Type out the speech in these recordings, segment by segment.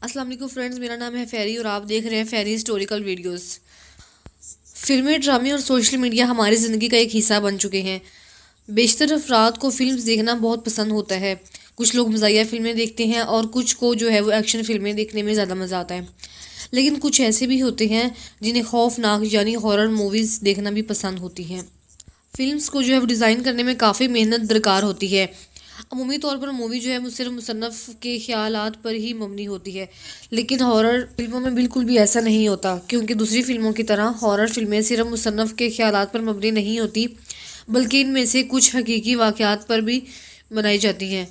السلام علیکم فرینڈز، میرا نام ہے فیری اور آپ دیکھ رہے ہیں فیری ہسٹوریکل ویڈیوز۔ فلمیں، ڈرامے اور سوشل میڈیا ہماری زندگی کا ایک حصہ بن چکے ہیں۔ بیشتر افراد کو فلمز دیکھنا بہت پسند ہوتا ہے۔ کچھ لوگ مزاحیہ فلمیں دیکھتے ہیں اور کچھ کو جو ہے وہ ایکشن فلمیں دیکھنے میں زیادہ مزہ آتا ہے، لیکن کچھ ایسے بھی ہوتے ہیں جنہیں خوفناک یعنی ہارر موویز دیکھنا بھی پسند ہوتی ہیں۔ فلمز کو جو ہے وہ ڈیزائن کرنے میں کافی محنت درکار ہوتی ہے۔ عمومی طور پر مووی جو ہے وہ صرف مصنف کے خیالات پر ہی مبنی ہوتی ہے، لیکن ہارر فلموں میں بالکل بھی ایسا نہیں ہوتا، کیونکہ دوسری فلموں کی طرح ہارر فلمیں صرف مصنف کے خیالات پر مبنی نہیں ہوتی، بلکہ ان میں سے کچھ حقیقی واقعات پر بھی بنائی جاتی ہیں۔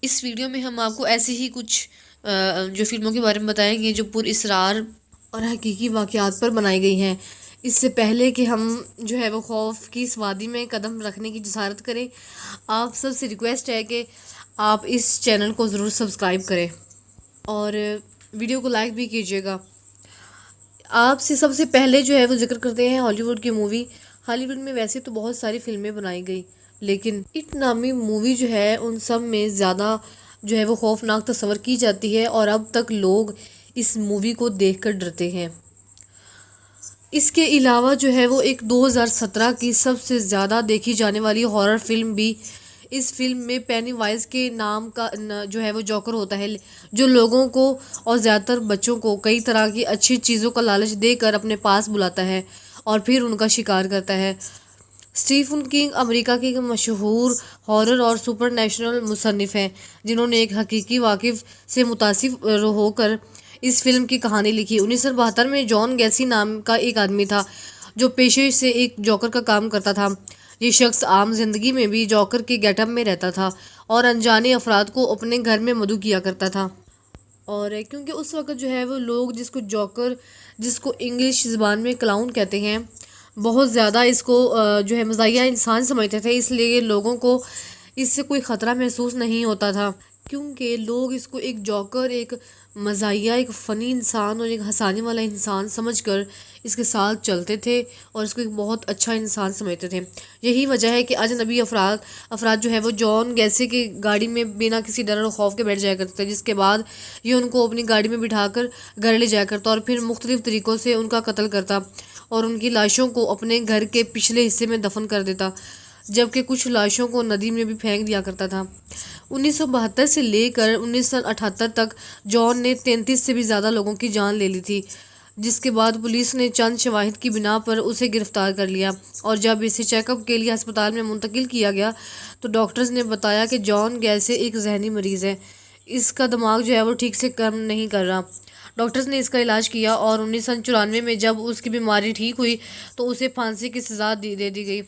اس ویڈیو میں ہم آپ کو ایسی ہی کچھ جو فلموں کے بارے میں بتائیں گے جو پر اسرار اور حقیقی واقعات پر بنائی گئی ہیں۔ اس سے پہلے کہ ہم جو ہے وہ خوف کی اس وادی میں قدم رکھنے کی جسارت کریں، آپ سب سے ریکویسٹ ہے کہ آپ اس چینل کو ضرور سبسکرائب کریں اور ویڈیو کو لائک بھی کیجیے گا۔ آپ سے سب سے پہلے جو ہے وہ ذکر کرتے ہیں ہالی ووڈ کی مووی۔ ہالی ووڈ میں ویسے تو بہت ساری فلمیں بنائی گئی، لیکن اٹ نامی مووی جو ہے ان سب میں زیادہ جو ہے وہ خوفناک تصور کی جاتی ہے، اور اب تک لوگ اس مووی کو دیکھ کر ڈرتے ہیں۔ اس کے علاوہ جو ہے وہ ایک 2017 کی سب سے زیادہ دیکھی جانے والی ہارر فلم بھی، اس فلم میں پینی وائز کے نام کا جو ہے وہ جوکر ہوتا ہے، جو لوگوں کو اور زیادہ تر بچوں کو کئی طرح کی اچھی چیزوں کا لالچ دے کر اپنے پاس بلاتا ہے اور پھر ان کا شکار کرتا ہے۔ اسٹیفن کنگ امریکہ کے ایک مشہور ہارر اور سپر نیچرل مصنف ہیں، جنہوں نے ایک حقیقی واقعہ سے متاثر ہو کر اس فلم کی کہانی لکھی۔ 1972 میں جان گیسی نام کا ایک آدمی تھا جو پیشے سے ایک جوکر کا کام کرتا تھا۔ یہ شخص عام زندگی میں بھی جوکر کے گیٹ اپ میں رہتا تھا اور انجانے افراد کو اپنے گھر میں مدعو کیا کرتا تھا، اور کیونکہ اس وقت جو ہے وہ لوگ جس کو جوکر، جس کو انگلش زبان میں کلاؤن کہتے ہیں، بہت زیادہ اس کو جو ہے مزاحیہ انسان سمجھتے تھے، اس لیے لوگوں کو اس سے کوئی خطرہ محسوس نہیں ہوتا تھا، کیونکہ لوگ اس کو ایک جوکر، ایک مزاحیہ، ایک فنی انسان اور ایک ہنسانے والا انسان سمجھ کر اس کے ساتھ چلتے تھے اور اس کو ایک بہت اچھا انسان سمجھتے تھے۔ یہی وجہ ہے کہ اجنبی افراد جو ہے وہ جان گیسی کی گاڑی میں بنا کسی ڈر اور خوف کے بیٹھ جایا کرتے تھے، جس کے بعد یہ ان کو اپنی گاڑی میں بٹھا کر گھر لے جایا کرتا اور پھر مختلف طریقوں سے ان کا قتل کرتا اور ان کی لاشوں کو اپنے گھر کے پچھلے حصے میں دفن کر دیتا، جبکہ کچھ لاشوں کو ندی میں بھی پھینک دیا کرتا تھا۔ 1972 سے لے کر 1978 تک جان نے 33 سے بھی زیادہ لوگوں کی جان لے لی تھی، جس کے بعد پولیس نے چند شواہد کی بنا پر اسے گرفتار کر لیا، اور جب اسے چیک اپ کے لیے ہسپتال میں منتقل کیا گیا تو ڈاکٹرز نے بتایا کہ جان گیسی ایک ذہنی مریض ہے، اس کا دماغ جو ہے وہ ٹھیک سے کام نہیں کر رہا۔ ڈاکٹرز نے اس کا علاج کیا اور 1994 میں جب اس کی بیماری ٹھیک ہوئی تو اسے پھانسی کی سزا دے دی گئی۔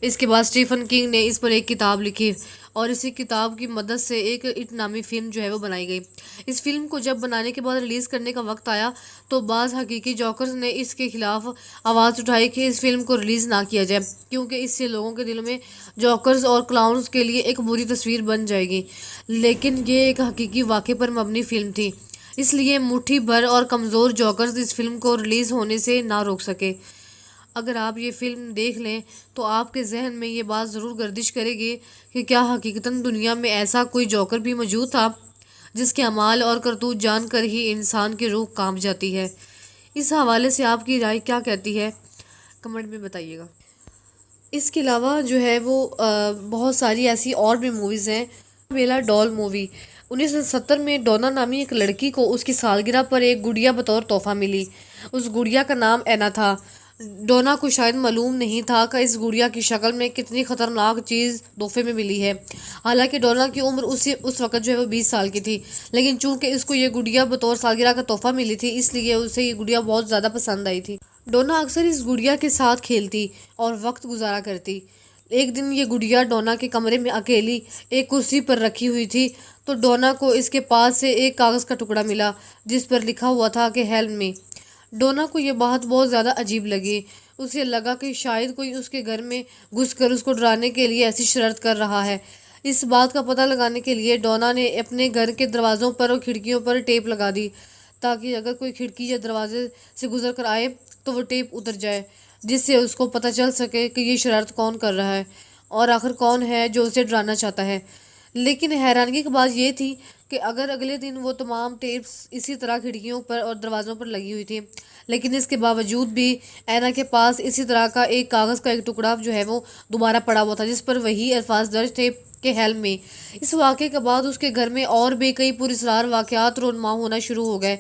اس کے بعد اسٹیفن کنگ نے اس پر ایک کتاب لکھی اور اسی کتاب کی مدد سے ایک اٹ نامی فلم جو ہے وہ بنائی گئی۔ اس فلم کو جب بنانے کے بعد ریلیز کرنے کا وقت آیا تو بعض حقیقی جوکرز نے اس کے خلاف آواز اٹھائی کہ اس فلم کو ریلیز نہ کیا جائے، کیونکہ اس سے لوگوں کے دلوں میں جوکرز اور کلاؤنز کے لیے ایک بری تصویر بن جائے گی، لیکن یہ ایک حقیقی واقعے پر مبنی فلم تھی، اس لیے مٹھی بھر اور کمزور جوکرز اس فلم کو ریلیز ہونے سے نہ روک سکے۔ اگر آپ یہ فلم دیکھ لیں تو آپ کے ذہن میں یہ بات ضرور گردش کرے گی کہ کیا حقیقتاً دنیا میں ایسا کوئی جوکر بھی موجود تھا جس کے اعمال اور کرتوت جان کر ہی انسان کی روح کانپ جاتی ہے۔ اس حوالے سے آپ کی رائے کیا کہتی ہے، کمنٹ میں بتائیے گا۔ اس کے علاوہ جو ہے وہ بہت ساری ایسی اور بھی موویز ہیں۔ بیلا ڈول مووی 1970 میں ڈونا نامی ایک لڑکی کو اس کی سالگرہ پر ایک گڑیا بطور تحفہ ملی۔ اس گڑیا کا نام اینا تھا۔ ڈونا کو شاید معلوم نہیں تھا کہ اس گڑیا کی شکل میں کتنی خطرناک چیز تحفے میں ملی ہے۔ حالانکہ ڈونا کی عمر اس وقت جو ہے وہ 20 سال کی تھی، لیکن چونکہ اس کو یہ گڑیا بطور سالگرہ کا تحفہ ملی تھی، اس لیے اسے یہ گڑیا بہت زیادہ پسند آئی تھی۔ ڈونا اکثر اس گڑیا کے ساتھ کھیلتی اور وقت گزارا کرتی۔ ایک دن یہ گڑیا ڈونا کے کمرے میں اکیلی ایک کرسی پر رکھی ہوئی تھی تو ڈونا کو اس کے پاس سے ایک کاغذ کا ٹکڑا ملا جس پر لکھا ہوا تھا کہ ہیلپ می۔ ڈونا کو یہ بات بہت زیادہ عجیب لگی۔ اسے لگا کہ شاید کوئی اس کے گھر میں گھس کر اس کو ڈرانے کے لیے ایسی شرارت کر رہا ہے۔ اس بات کا پتہ لگانے کے لیے ڈونا نے اپنے گھر کے دروازوں پر اور کھڑکیوں پر ٹیپ لگا دی، تاکہ اگر کوئی کھڑکی یا دروازے سے گزر کر آئے تو وہ ٹیپ اتر جائے، جس سے اس کو پتہ چل سکے کہ یہ شرارت کون کر رہا ہے اور آخر کون ہے جو اسے ڈرانا چاہتا ہے۔ لیکن حیرانگی کی بات یہ تھی کہ اگر اگلے دن وہ تمام ٹیپس اسی طرح کھڑکیوں پر اور دروازوں پر لگی ہوئی تھی، لیکن اس کے باوجود بھی اینا کے پاس اسی طرح کا ایک کاغذ کا ایک ٹکڑا جو ہے وہ دوبارہ پڑا ہوا تھا، جس پر وہی الفاظ درج تھے کہ ہیلپ می۔ اس واقعے کے بعد اس کے گھر میں اور بھی کئی پراسرار واقعات رونما ہونا شروع ہو گئے،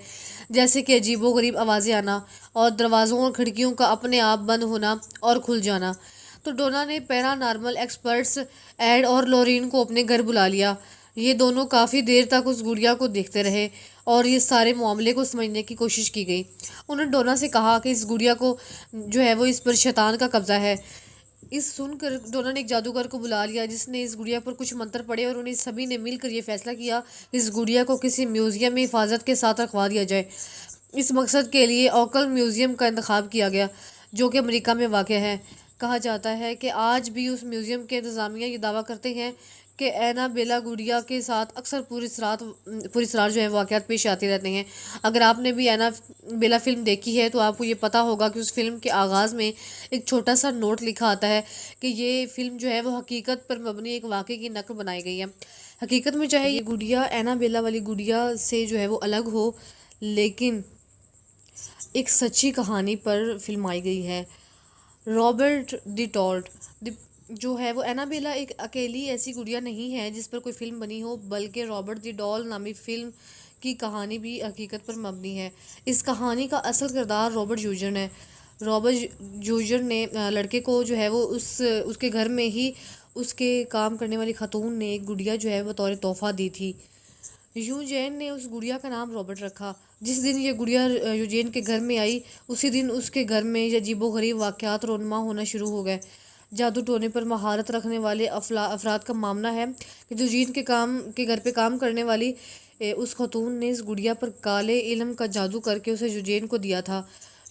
جیسے کہ عجیب و غریب آوازیں آنا اور دروازوں اور کھڑکیوں کا اپنے آپ بند ہونا اور کھل جانا۔ تو ڈونا نے پیرا نارمل ایکسپرٹس ایڈ اور لورین کو اپنے گھر بلا لیا۔ یہ دونوں کافی دیر تک اس گڑیا کو دیکھتے رہے اور یہ سارے معاملے کو سمجھنے کی کوشش کی گئی۔ انہوں نے ڈونا سے کہا کہ اس گڑیا کو جو ہے وہ اس پر شیطان کا قبضہ ہے۔ اس سن کر ڈونا نے ایک جادوگر کو بلا لیا، جس نے اس گڑیا پر کچھ منتر پڑھے اور انہیں سبھی نے مل کر یہ فیصلہ کیا کہ اس گڑیا کو کسی میوزیم میں حفاظت کے ساتھ رکھوا دیا جائے۔ اس مقصد کے لیے اوکل میوزیم کا انتخاب کیا گیا، جو کہ امریکہ میں واقع ہے۔ کہا جاتا ہے کہ آج بھی اس میوزیم کے انتظامیہ یہ دعویٰ کرتے ہیں کہ اینا بیلا گڑیا کے ساتھ اکثر پراسرار جو ہیں واقعات پیش آتے رہتے ہیں۔ اگر آپ نے بھی اینا بیلا فلم دیکھی ہے تو آپ کو یہ پتہ ہوگا کہ اس فلم کے آغاز میں ایک چھوٹا سا نوٹ لکھا آتا ہے کہ یہ فلم جو ہے وہ حقیقت پر مبنی ایک واقعے کی نقل بنائی گئی ہے۔ حقیقت میں چاہے یہ گڑیا اینا بیلا والی گڑیا سے جو ہے وہ الگ ہو، لیکن ایک سچی کہانی پر فلمائی گئی ہے۔ رابرٹ دی ٹالٹ جو ہے وہ اینا بیلا ایک اکیلی ایسی گڑیا نہیں ہے جس پر کوئی فلم بنی ہو، بلکہ رابرٹ دی ڈال نامی فلم کی کہانی بھی حقیقت پر مبنی ہے۔ اس کہانی کا اصل کردار رابرٹ یوجر ہے۔ رابرٹ یوجر نے لڑکے کو جو ہے وہ اس کے گھر میں ہی اس کے کام کرنے والی خاتون نے ایک گڑیا جو ہے بطور تحفہ دی تھی۔ یوجین نے اس گڑیا کا نام رابرٹ رکھا۔ جس دن یہ گڑیا یوجین کے گھر میں آئی، اسی دن اس کے گھر میں عجیب و غریب واقعات رونما ہونا شروع ہو گئے۔ جادو ٹونے پر مہارت رکھنے والے افراد کا ماننا ہے کہ یوجین کے گھر پہ کام کرنے والی اس خاتون نے اس گڑیا پر کالے علم کا جادو کر کے اسے یوجین کو دیا تھا۔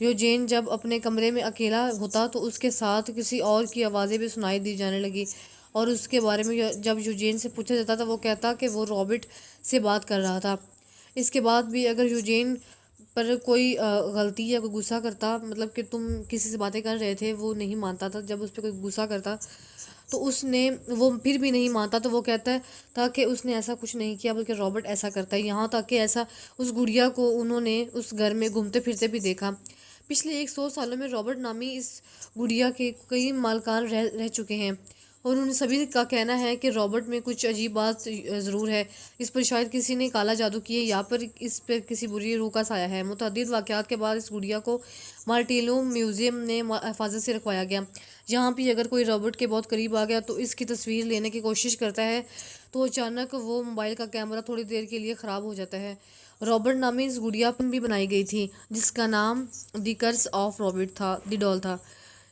یوجین جب اپنے کمرے میں اکیلا ہوتا تو اس کے ساتھ کسی اور کی آوازیں بھی سنائی دی جانے لگی، اور اس کے بارے میں جب یوجین سے پوچھا جاتا تھا وہ کہتا کہ وہ رابرٹ سے بات کر رہا تھا۔ اس کے بعد بھی اگر یوجین پر کوئی غلطی یا کوئی غصہ کرتا، مطلب کہ تم کسی سے باتیں کر رہے تھے، وہ نہیں مانتا تھا، جب اس پہ کوئی غصہ کرتا تو وہ پھر بھی نہیں مانتا تو وہ کہتا تھا کہ اس نے ایسا کچھ نہیں کیا، بلکہ رابرٹ ایسا کرتا ہے۔ یہاں تک کہ ایسا اس گڑیا کو انہوں نے اس گھر میں گھومتے پھرتے بھی دیکھا۔ پچھلے 100 سالوں میں رابرٹ نامی اس گڑیا کے کئی مالکان رہ چکے ہیں، اور ان سبھی کا کہنا ہے کہ رابرٹ میں کچھ عجیب بات ضرور ہے۔ اس پر شاید کسی نے کالا جادو کیا یا پر اس پر کسی بری روح کا سایہ ہے۔ متعدد واقعات کے بعد اس گڑیا کو مارٹیلو میوزیم نے حفاظت سے رکھوایا گیا۔ یہاں بھی اگر کوئی رابرٹ کے بہت قریب آ گیا تو اس کی تصویر لینے کی کوشش کرتا ہے تو اچانک وہ موبائل کا کیمرہ تھوڑی دیر کے لیے خراب ہو جاتا ہے۔ رابرٹ نامی اس گڑیا پر بھی بنائی گئی تھی جس کا نام دی کرس آف رابرٹ دی ڈال تھا۔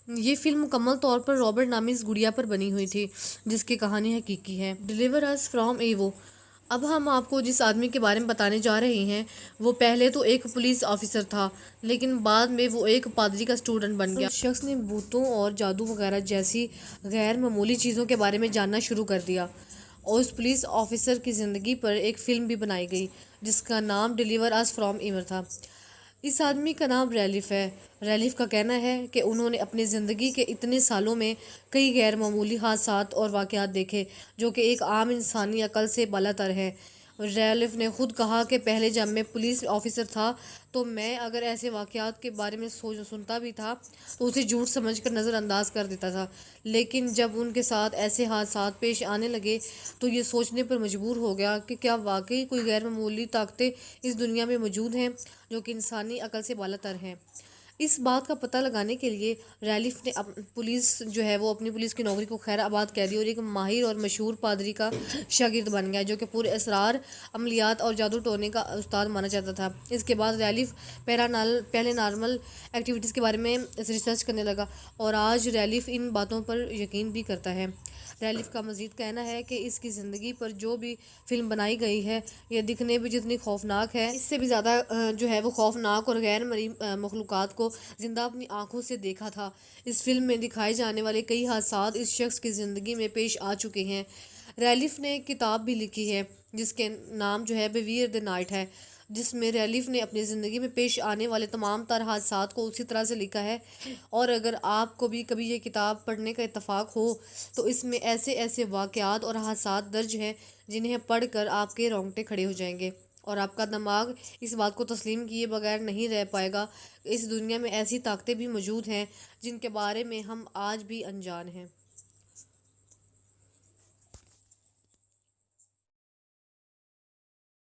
یہ فلم مکمل طور پر رابرٹ نامی اس گڑیا پر بنی ہوئی تھی جس کی کہانی حقیقی ہے۔ Deliver us from evil. اب ہم آپ کو جس آدمی کے بارے میں بتانے جا رہے ہیں وہ پہلے تو ایک پولیس آفیسر تھا، لیکن بعد میں وہ ایک پادری کا اسٹوڈنٹ بن گیا۔ اس شخص نے بھوتوں اور جادو وغیرہ جیسی غیر معمولی چیزوں کے بارے میں جاننا شروع کر دیا، اور اس پولیس آفیسر کی زندگی پر ایک فلم بھی بنائی گئی جس کا نام ڈیلیور اس فرام ایور تھا۔ اس آدمی کا نام ریلیف ہے۔ ریلیف کا کہنا ہے کہ انہوں نے اپنی زندگی کے اتنے سالوں میں کئی غیر معمولی حادثات اور واقعات دیکھے جو کہ ایک عام انسانی عقل سے بالاتر ہیں۔ ریلیف نے خود کہا کہ پہلے جب میں پولیس آفیسر تھا تو میں اگر ایسے واقعات کے بارے میں سنتا بھی تھا تو اسے جھوٹ سمجھ کر نظر انداز کر دیتا تھا، لیکن جب ان کے ساتھ ایسے حادثات پیش آنے لگے تو یہ سوچنے پر مجبور ہو گیا کہ کیا واقعی کوئی غیر معمولی طاقتیں اس دنیا میں موجود ہیں جو کہ انسانی عقل سے بالاتر ہیں۔ اس بات کا پتہ لگانے کے لیے ریلیف نے اپنی پولیس کی نوکری کو خیر آباد کہہ دی اور ایک ماہر اور مشہور پادری کا شاگرد بن گیا جو کہ پورے اسرار عملیات اور جادو ٹونے کا استاد مانا جاتا تھا۔ اس کے بعد ریلیف پہلے نارمل ایکٹیویٹیز کے بارے میں ریسرچ کرنے لگا، اور آج ریلیف ان باتوں پر یقین بھی کرتا ہے۔ ریلیف کا مزید کہنا ہے کہ اس کی زندگی پر جو بھی فلم بنائی گئی ہے یہ دکھنے بھی جتنی خوفناک ہے، اس سے بھی زیادہ جو ہے وہ خوفناک اور غیر مرئی مخلوقات کو زندہ اپنی آنکھوں سے دیکھا تھا۔ اس فلم میں دکھائے جانے والے کئی حادثات اس شخص کی زندگی میں پیش آ چکے ہیں۔ ریلیف نے ایک کتاب بھی لکھی ہے جس کے نام جو ہے بیویئر دی نائٹ ہے، جس میں ریلیف نے اپنی زندگی میں پیش آنے والے تمام تر حادثات کو اسی طرح سے لکھا ہے، اور اگر آپ کو بھی کبھی یہ کتاب پڑھنے کا اتفاق ہو تو اس میں ایسے ایسے واقعات اور حادثات درج ہیں جنہیں پڑھ کر آپ کے رونگٹے کھڑے ہو جائیں گے، اور آپ کا دماغ اس بات کو تسلیم کیے بغیر نہیں رہ پائے گا۔ اس دنیا میں ایسی طاقتیں بھی موجود ہیں جن کے بارے میں ہم آج بھی انجان ہیں۔